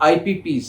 IPPs,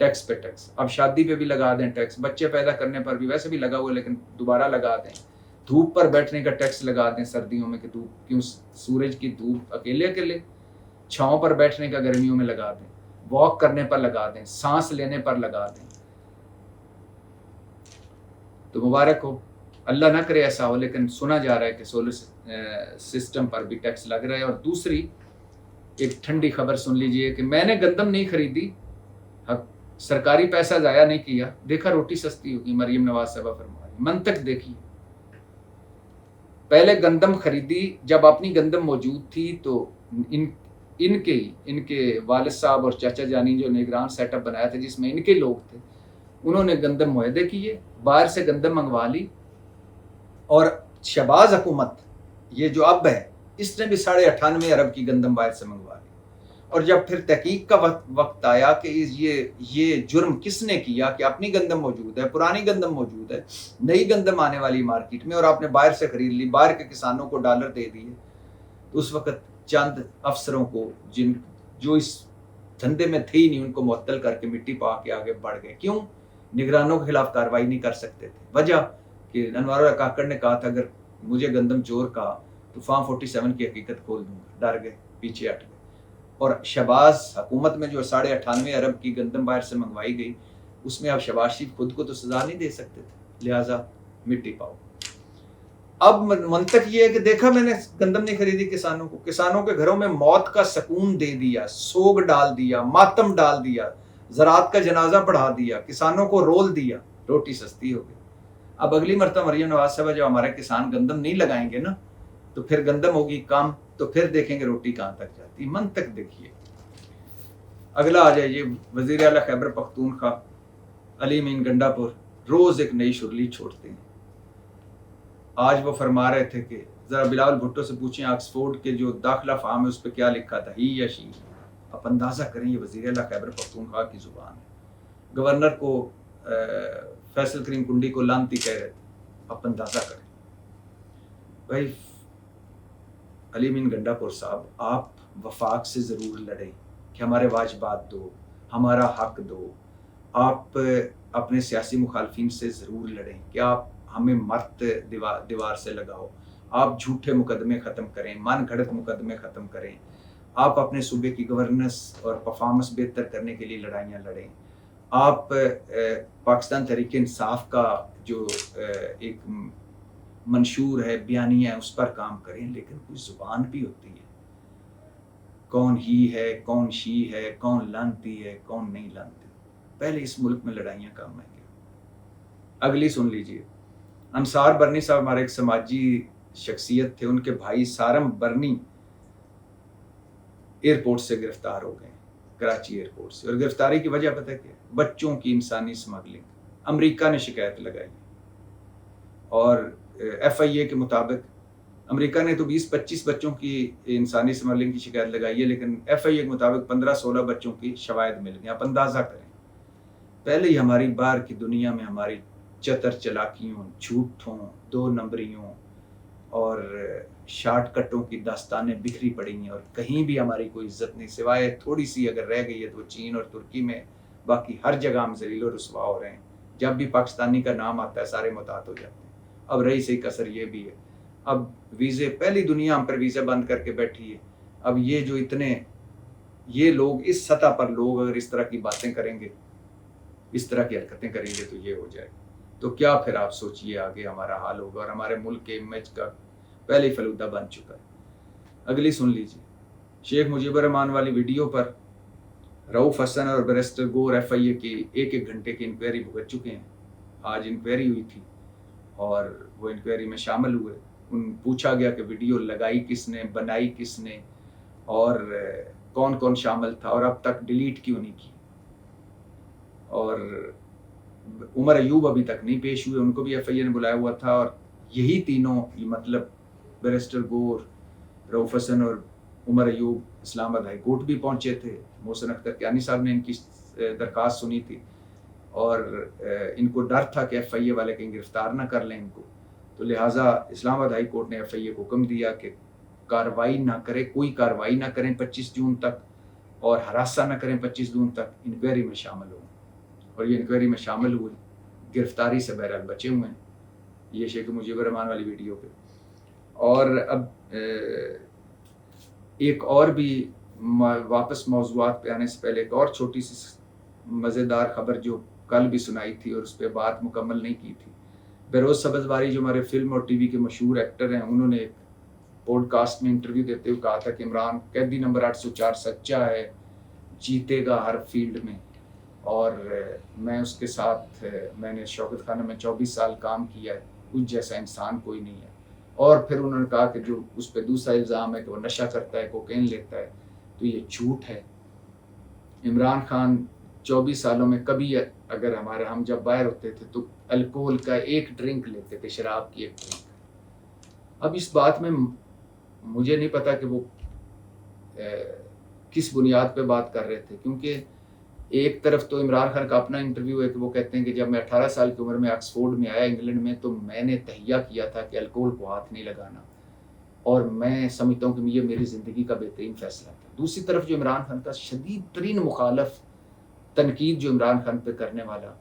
tax پہ tax. اب شادی پہ بھی لگا دیں ٹیکس, بچے پیدا کرنے پر بھی ویسے بھی لگا ہوا ہے لیکن دوبارہ لگا دیں. دھوپ پر بیٹھنے کا ٹیکس لگا دیں سردیوں میں کہ دھوپ کیوں, سورج کی دھوپ اکیلے چھاؤں پر بیٹھنے کا گرمیوں میں لگا دیں, واک کرنے پر لگا دیں, سانس لینے پر لگا دیں. تو مبارک ہو, اللہ نہ کرے ایسا ہو, لیکن سنا جا رہا ہے کہ سولر سسٹم پر بھی ٹیکس لگ رہا ہے. اور دوسری ایک ٹھنڈی خبر سن لیجئے کہ میں نے گندم نہیں خریدی, سرکاری پیسہ ضائع نہیں کیا, دیکھا روٹی سستی ہوگی. مریم نواز صاحبہ فرما رہی, منطق دیکھی. پہلے گندم خریدی جب اپنی گندم موجود تھی تو ان کے والد صاحب اور چاچا جانی جو نگران سیٹ اپ بنایا تھا جس میں ان کے لوگ تھے, انہوں نے گندم معاہدے کیے, باہر سے گندم منگوا لی. اور شہباز حکومت یہ جو اب ہے اس نے بھی 98.5 ارب کی گندم باہر سے منگوا لی. اور جب پھر تحقیق کا وقت آیا کہ یہ جرم کس نے کیا کہ اپنی گندم موجود ہے, پرانی گندم موجود ہے, نئی گندم آنے والی مارکیٹ میں, اور آپ نے باہر سے خرید لی, باہر کے کسانوں کو ڈالر دے دیے, تو اس وقت چند افسروں کو جو اس دھندے میں تھے ہی نہیں ان کو معطل کر کے مٹی پا کے آگے بڑھ گئے. کیوں؟ نگرانوں کے خلاف کارروائی نہیں کر سکتے تھے. وجہ کہ انوار اللہ کاکڑ نے کہا تھا اگر مجھے گندم چور کہا تو فارم 47 کی حقیقت کھول دوں گا. ڈر گئے, پیچھے ہٹ گئے. اور شہباز حکومت میں جو 98.5 ارب کی گندم باہر سے منگوائی گئی اس میں اب شہباز شریف خود کو تو سزا نہیں دے سکتے تھے, لہٰذا مٹی پاؤ. اب منطق یہ ہے کہ دیکھا میں نے گندم نہیں خریدی کسانوں کے گھروں میں موت کا سکون دے دیا, سوگ ڈال دیا, ماتم ڈال دیا, زراعت کا جنازہ پڑھا دیا, کسانوں کو رول دیا, روٹی سستی ہو گئی. اب اگلی مرتبہ مریم نواز صاحبہ جب ہمارے کسان گندم نہیں لگائیں گے نا تو پھر گندم ہوگی کم, تو پھر دیکھیں گے روٹی کہاں تک جاتی. منطق دیکھیے. اگلا آ جائیے, وزیر اعلیٰ خیبر پختونخوا علی امین گنڈا پور روز ایک نئی شرلی چھوڑتے ہیں. آج وہ فرما رہے تھے کہ ذرا بلاول بھٹو سے پوچھیں آکسفورڈ کے جو داخلہ فارم ہے اس پہ کیا لکھا تھا, ہی یا شی. آپ اندازہ کریں یہ وزیر اعلیٰ خیبر پختونخوا کی زبان ہے. گورنر کو فیصل کریم کنڈی کو لانتی کہہ رہے تھے. آپ اندازہ کریں. بھائی علی امین گنڈا پور صاحب, آپ وفاق سے ضرور لڑیں کہ ہمارے واجبات دو, ہمارا حق دو. آپ اپنے سیاسی مخالفین سے ضرور لڑیں کہ آپ ہمیں مرت دیوار سے لگاؤ. آپ جھوٹے مقدمے ختم کریں, من گھڑت مقدمے ختم کریں. آپ اپنے صوبے کی گورننس اور پرفارمنس بہتر کرنے کے لیے لڑائیاں لڑیں. آپ پاکستان تحریک انصاف کا جو ایک منشور ہے, بیانیہ ہے, اس پر کام کریں. لیکن کوئی زبان بھی ہوتی ہے. کون ہی ہے, کون شی ہے, کون لانتی ہے, کون نہیں لانتی. پہلے اس ملک میں لڑائیاں کام ہیں گے. اگلی سن لیجئے. انصار برنی صاحب ہمارے ایک سماجی شخصیت تھے, ان کے بھائی سارم برنی ایئرپورٹ سے گرفتار ہو گئے, کراچی ایئرپورٹ سے. اور گرفتاری کی وجہ پتہ کیا ہے؟ بچوں کی انسانی اسمگلنگ. امریکہ نے شکایت لگائی اور ایف آئی اے کے مطابق امریکہ نے تو 20-25 بچوں کی انسانی اسمگلنگ کی شکایت لگائی ہے, لیکن ایف آئی اے کے مطابق 15-16 بچوں کی شواہد مل گئے. آپ اندازہ کریں. پہلے ہی ہماری باہر کی دنیا میں ہماری چتر چلاکیوں, جھوٹوں, 2 نمبریوں اور شارٹ کٹوں کی داستانیں بکھری پڑی ہیں, اور کہیں بھی ہماری کوئی عزت نہیں, سوائے تھوڑی سی اگر رہ گئی ہے تو چین اور ترکی میں. باقی ہر جگہ ہم ذلیل و رسوا ہو رہے ہیں. جب بھی پاکستانی کا نام آتا ہے سارے محتاط ہو جاتے ہیں. اب رہی صحیح کسر یہ بھی ہے, اب ویزے, پہلی دنیا ہم پر ویزے بند کر کے بیٹھی ہے. اب یہ جو یہ لوگ اس سطح پر لوگ اگر اس طرح کی باتیں کریں گے, اس طرح کی حرکتیں کریں گے تو یہ ہو جائے, تو کیا پھر آپ سوچئے آگے ہمارا حال ہوگا. اور ہمارے ملک کے امیج کا پہلے ہی فلودہ بن چکا ہے. اگلی سن لیجیے. شیخ مجیب الرحمان والی ویڈیو پر رؤوف حسن اور بیرسٹر گور ایف آئی اے کی 1 گھنٹے کی انکوائری بھگت چکے ہیں. آج انکوائری ہوئی تھی اور وہ انکوائری میں شامل ہوئے. پوچھا گیا کہ ویڈیو لگائی کس نے, بنائی کس نے, اور کون کون شامل تھا, اور اب تک ڈیلیٹ کیوں نہیں کی. اور عمر ایوب ابھی تک نہیں پیش ہوئے, ان کو بھی ایف آئی اے نے بلایا ہوا تھا. اور یہی تینوں, مطلب بیرسٹر گور, رؤوف حسن اور عمر ایوب اسلام آباد ہائی کورٹ بھی پہنچے تھے. محسن اختر کیانی صاحب نے ان کی درخواست سنی تھی, اور ان کو ڈر تھا کہ ایف آئی اے والے کہیں گرفتار نہ کر لیں ان کو, تو لہٰذا اسلام آباد ہائی کورٹ نے ایف آئی اے کو حکم دیا کہ کارروائی نہ کرے, کوئی کارروائی نہ کریں 25 جون تک, اور ہراساں نہ کریں 25 جون تک, انکوائری میں شامل ہوں. اور یہ انکوائری میں شامل ہوئے، گرفتاری سے بہرحال بچے ہوئے ہیں یہ شیخ مجیب الرحمان والی ویڈیو پہ۔ اور اب ایک اور بھی واپس موضوعات پہ آنے سے پہلے ایک اور چھوٹی سی مزیدار خبر جو کل بھی سنائی تھی اور اس پہ بات مکمل نہیں کی تھی۔ بہروز سبزواری جو ہمارے فلم اور ٹی وی کے مشہور ایکٹر ہیں، انہوں نے ایک پوڈ کاسٹ میں انٹرویو دیتے ہوئے کہا تھا کہ عمران قیدی نمبر 804 سچا ہے، جیتے گا ہر فیلڈ میں، اور میں اس کے ساتھ میں نے شوکت خانہ میں 24 سال کام کیا ہے، اس جیسا انسان کوئی نہیں ہے۔ اور پھر انہوں نے کہا کہ جو اس پہ دوسرا الزام ہے کہ وہ نشہ کرتا ہے، کوکین لیتا ہے، تو یہ جھوٹ ہے۔ عمران خان 24 سالوں میں کبھی اگر ہم جب باہر ہوتے تھے تو الکوہل کا ایک ڈرنک لیتے تھے، شراب کی ایک ڈرنک۔ اب اس بات میں مجھے نہیں پتا کہ وہ کس بنیاد پہ بات کر رہے تھے، کیونکہ ایک طرف تو عمران خان کا اپنا انٹرویو ہے کہ وہ کہتے ہیں کہ جب میں 18 سال کی عمر میں آکسفورڈ میں آیا انگلینڈ میں تو میں نے تہیہ کیا تھا کہ الکوہل کو ہاتھ نہیں لگانا، اور میں سمجھتا ہوں کہ یہ میری زندگی کا بہترین فیصلہ تھا۔ دوسری طرف جو عمران خان کا شدید ترین مخالف، تنقید جو عمران خان پہ کرنے والا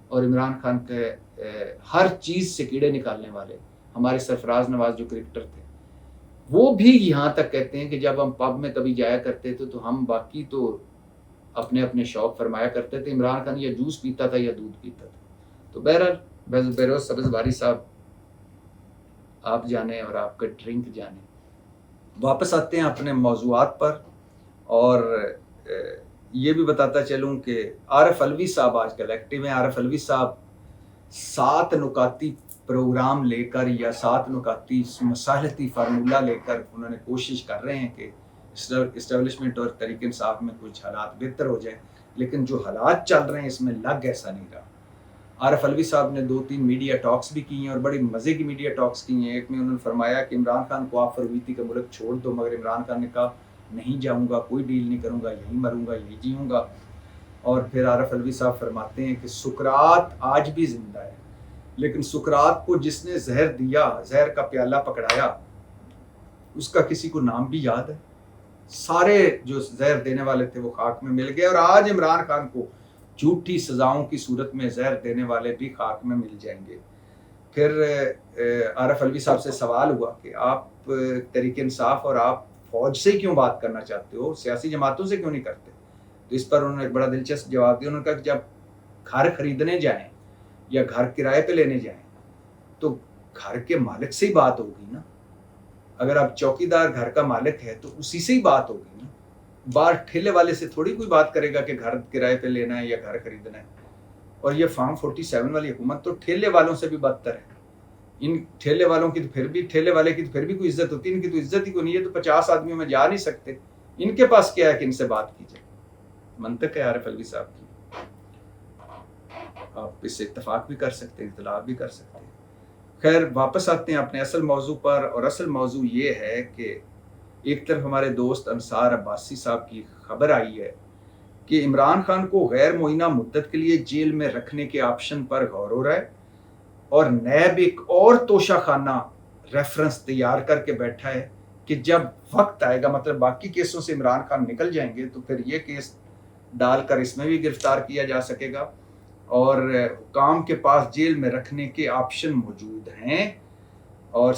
اور عمران خان کے ہر چیز سے کیڑے نکالنے والے ہمارے سرفراز نواز جو کرکٹر تھے، وہ بھی یہاں تک کہتے ہیں کہ جب ہم پب میں کبھی جایا کرتے تھے تو ہم باقی تو اپنے اپنے شوق فرمایا کرتے تھے، عمران خان یا جوس پیتا تھا یا دودھ پیتا تھا۔ تو بہرحال بہروز سبزواری صاحب آپ جانیں اور آپ کا ڈرنک جانیں۔ واپس آتے ہیں اپنے موضوعات پر، اور یہ بھی بتاتا چلوں کہ عارف علوی صاحب آج کل ایکٹیو ہیں۔ عارف علوی صاحب 7 نکاتی پروگرام لے کر یا 7 نکاتی مصالحتی فارمولہ لے کر انہوں نے کوشش کر رہے ہیں کہ اسٹیبلشمنٹ اور تحریک انصاف میں کچھ حالات بہتر ہو جائیں، لیکن جو حالات چل رہے ہیں اس میں لگ ایسا نہیں رہا۔ عارف علوی صاحب نے 2-3 میڈیا ٹاکس بھی کی ہیں اور بڑی مزے کی میڈیا ٹاکس کی ہیں۔ ایک میں انہوں نے فرمایا کہ عمران خان کو آفر ہوئی تھی کہ ملک چھوڑ دو، مگر عمران خان نے کہا نہیں جاؤں گا، کوئی ڈیل نہیں کروں گا، یہیں مروں گا، یہیں جیوں گا۔ اور پھر عارف علوی صاحب فرماتے ہیں کہ سقراط آج بھی زندہ ہے، لیکن سقراط کو جس نے زہر دیا، زہر کا پیالہ پکڑایا، اس کا کسی کو نام بھی یاد ہے؟ سارے جو زہر دینے والے تھے وہ خاک میں مل گئے، اور آج عمران خان کو جھوٹی سزاؤں کی صورت میں زہر دینے والے بھی خاک میں مل جائیں گے۔ پھر عارف علوی صاحب سے سوال ہوا کہ آپ تحریک انصاف اور آپ فوج سے کیوں بات کرنا چاہتے ہو، سیاسی جماعتوں سے کیوں نہیں کرتے؟ تو اس پر انہوں نے ایک بڑا دلچسپ جواب دیا۔ انہوں نے کہا کہ جب گھر خریدنے جائیں یا گھر کرائے پہ لینے جائیں تو گھر کے مالک سے ہی بات ہوگی نا۔ اگر آپ چوکیدار گھر کا مالک ہے تو اسی سے ہی بات ہوگی نا، باہر ٹھیلے والے سے تھوڑی کوئی بات کرے گا کہ گھر کرائے پہ لینا ہے یا گھر خریدنا ہے۔ اور یہ فارم 47 والی حکومت تو ٹھیلے والوں سے بھی بدتر ہے۔ ان ٹھیلے والوں کی تو پھر بھی، ٹھیلے والے کی تو پھر بھی کوئی عزت ہوتی ہے، ان کی تو عزت ہی کوئی نہیں ہے، تو 50 آدمیوں میں جا نہیں سکتے، ان کے پاس کیا ہے کہ ان سے بات کی جائے؟ منطق ہے عارف علوی صاحب کی، آپ اس سے اتفاق بھی کر سکتے ہیں، اختلاف بھی کر سکتے ہیں۔ خیر واپس آتے ہیں اپنے اصل موضوع پر، اور اصل موضوع یہ ہے کہ ایک طرف ہمارے دوست انصار عباسی صاحب کی خبر آئی ہے کہ عمران خان کو غیر معینہ مدت کے لیے جیل میں رکھنے کے آپشن پر غور ہو رہا ہے، اور نیب ایک اور توشہ خانہ ریفرنس تیار کر کے بیٹھا ہے کہ جب وقت آئے گا، مطلب باقی کیسوں سے عمران خان نکل جائیں گے تو پھر یہ کیس ڈال کر اس میں بھی گرفتار کیا جا سکے گا، اور حکام کے پاس جیل میں رکھنے کے آپشن موجود ہیں، اور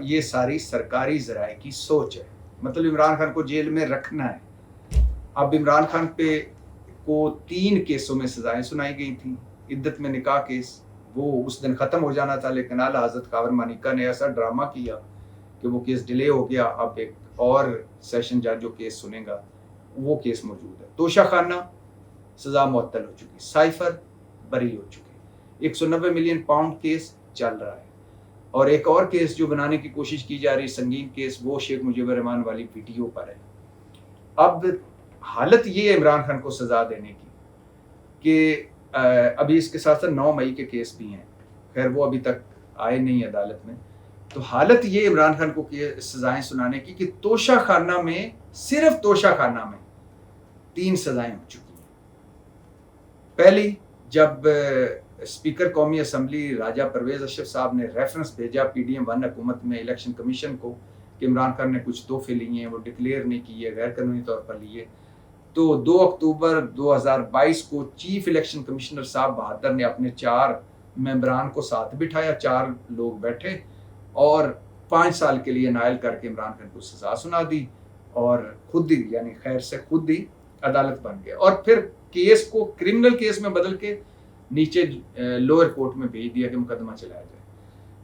یہ ساری سرکاری ذرائع کی سوچ ہے۔ مطلب عمران خان کو جیل میں رکھنا ہے۔ اب عمران خان پہ کو 3 کیسوں میں سزائیں سنائی گئی تھیں۔ عدت میں نکاح کیس وہ اس دن ختم ہو جانا تھا، لیکن اعلیٰ حضرت خاور مانیکا نے ایسا ڈرامہ کیا کہ وہ کیس ڈیلے ہو گیا۔ اب ایک اور سیشن جج جو کیس سنے گا وہ کیس موجود ہے۔ توشہ خانہ سزا معطل ہو چکی، سائفر بری ہو چکے، 190 ملین پاؤنڈ کیس چل رہا ہے، اور ایک اور کیس جو بنانے کی کوشش کی جا رہی سنگین کیس، وہ شیخ مجیب الرحمان والی ویڈیو پر ہے۔ اب حالت یہ ہے عمران خان کو سزا دینے کی کہ ابھی اس کے ساتھ ساتھ 9 مئی کے کیس بھی ہیں، خیر وہ ابھی تک آئے نہیں عدالت میں۔ تو حالت یہ عمران خان کو سزائیں سنانے کی کہ توشہ خانہ میں، صرف توشہ خانہ میں 3 سزائیں ہو چکی ہیں۔ پہلی، جب اسپیکر قومی اسمبلی راجہ پرویز اشرف صاحب نے ریفرنس بھیجا PDM-1 حکومت میں الیکشن کمیشن کو کہ عمران خان نے کچھ تحفے لیے ہیں، وہ ڈکلیئر نہیں کیے، غیر قانونی طور پر لیے، تو 2 اکتوبر 2022 کو چیف الیکشن کمشنر صاحب بہادر نے اپنے 4 ممبران کو ساتھ بٹھایا، 4 لوگ بیٹھے اور 5 سال کے لیے نائل کر کے عمران خان کو سزا سنا دی اور خود ہی یعنی خیر سے خود ہی عدالت بن گیا، اور پھر کیس کو کرمنل کیس میں بدل کے نیچے لوئر کورٹ میں بھیج دیا کہ مقدمہ چلایا جائے۔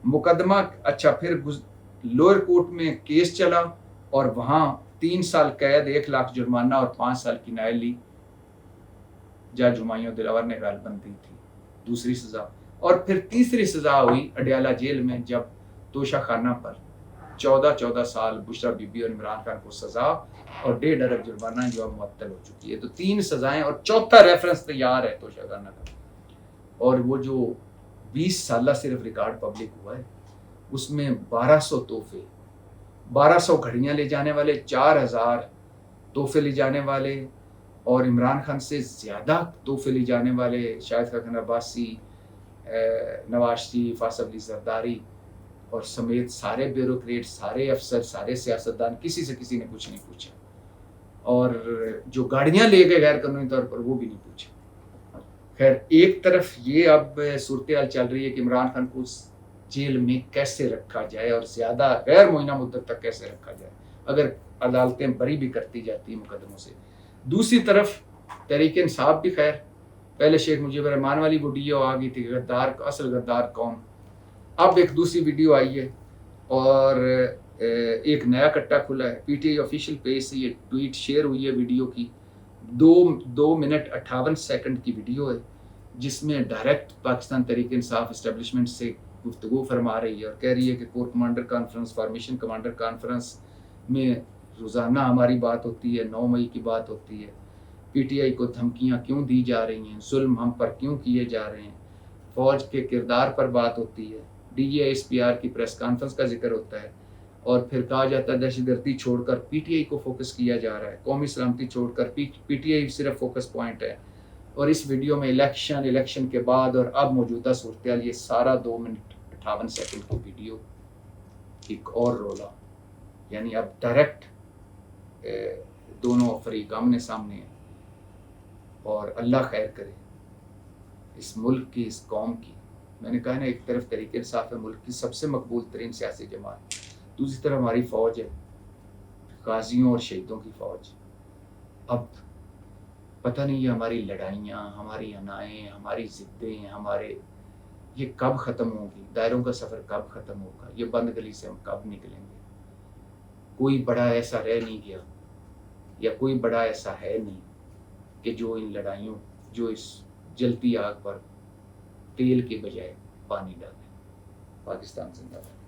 مقدمہ اچھا پھر لوئر کورٹ میں کیس چلا اور وہاں 3 سال قید، 1 لاکھ جرمانہ اور 5 سال کی نائل لی، جج ہمایوں دلاور نے غالباً دی تھی دوسری سزا۔ اور پھر تیسری سزا ہوئی اڈیالہ جیل میں، جب توشہ خانہ پر 14 سال بشرا بی بی اور عمران خان کو سزا اور 1.5 ارب جرمانہ جو اب معطل ہو چکی ہے۔ تو 3 سزائیں اور 4تھا ریفرنس تیار ہے توشہ خانہ کا، اور وہ جو 20 سالہ صرف ریکارڈ پبلک ہوا ہے اس میں 1200 تحفے، 1200 گھڑیاں لے جانے والے، 4000 تحفے لے جانے والے، اور عمران خان سے زیادہ تحفے لے جانے والے شاہد خاقان عباسی، نواز شریف، آصف علی زرداری اور سمیت سارے بیوروکریٹ، سارے افسر، سارے سیاستدان، کسی سے کسی نے کچھ نہیں پوچھا، اور جو گاڑیاں لے گئے غیر قانونی طور پر وہ بھی نہیں پوچھا۔ خیر ایک طرف یہ اب صورتحال چل رہی ہے کہ عمران خان کو جیل میں کیسے رکھا جائے اور زیادہ غیر معینہ مدت تک کیسے رکھا جائے اگر عدالتیں بری بھی کرتی جاتی ہیں مقدموں سے۔ دوسری طرف تحریک انصاف بھی خیر، پہلے شیخ مجیب الرحمان والی ویڈیو آ گئی تھی غدار اصل غدار کون، اب ایک دوسری ویڈیو آئی ہے اور ایک نیا کٹا کھلا ہے۔ P T I official page سے یہ ٹویٹ شیئر ہوئی ہے ویڈیو کی، 2 منٹ 58 سیکنڈ کی ویڈیو ہے جس میں ڈائریکٹ پاکستان تحریک انصاف اسٹیبلشمنٹ سے گفتگو فرما رہی ہے اور کہہ رہی ہے کہ corps commander conference, formation commander conference میں روزانہ ہماری بات ہوتی ہے، 9 مئی کی بات ہوتی ہے، پی ٹی آئی کو دھمکیاں کیوں دی جا رہی ہیں، ظلم ہم پر کیوں کیے جا رہے ہیں، فوج کے کردار پر بات ہوتی ہے، D G S P R کی پریس کانفرنس کا ذکر ہوتا ہے، اور پھر کہا جاتا ہے دہشت گردی چھوڑ کر پی ٹی آئی کو فوکس کیا جا رہا ہے، قومی سلامتی چھوڑ کر پی ٹی آئی صرف فوکس پوائنٹ ہے۔ اور اس ویڈیو میں الیکشن کے بعد اور اب موجودہ صورتحال، یہ سارا 2 منٹ 58 سیکنڈ کی ویڈیو ایک اور رولا، یعنی اب ڈائریکٹ دونوں فریق آمنے سامنے ہیں، اور اللہ خیر کرے اس ملک کی، اس قوم کی۔ میں نے کہا نا ایک طرف تحریک انصاف ہے ملک کی سب سے مقبول ترین سیاسی جماعت، دوسری طرف ہماری فوج ہے، غازیوں اور شہیدوں کی فوج۔ اب پتہ نہیں یہ ہماری لڑائیاں، ہماری انائیں، ہماری ضدیں، یہ کب ختم ہوں گی، دائروں کا سفر کب ختم ہوگا، یہ بند گلی سے ہم کب نکلیں گے۔ کوئی بڑا ایسا رہ نہیں گیا یا کوئی بڑا ایسا ہے نہیں کہ جو ان لڑائیوں، جو اس جلتی آگ پر تیل کے بجائے پانی ڈالے۔ پاکستان زندہ باد۔